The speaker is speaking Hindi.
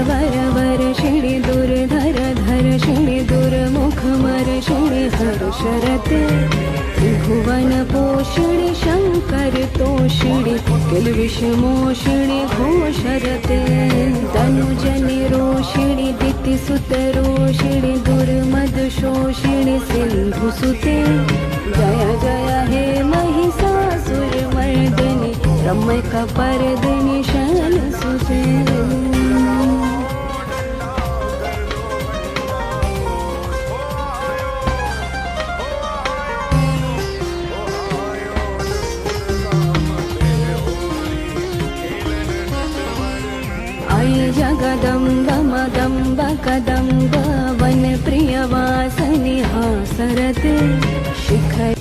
वर वर्षिणि दुर्धर धर्षिणि दुर्मुखमर्षिणि हर्षरते त्रिभुवन पोषिणि शङ्कर तोषिणि किल्बिषमोषिणि घोषरते तनुजनि रोषिणि दितिसुतरोषिणि दुर्मदशोषिणि सिन्धुसुते जय जय हे महिषासुरमर्दिनि रम्यकपर्दिनि शैलसुते जगदम्ब मदम्ब कदम्ब वनप्रियवासनि हासरते शिखर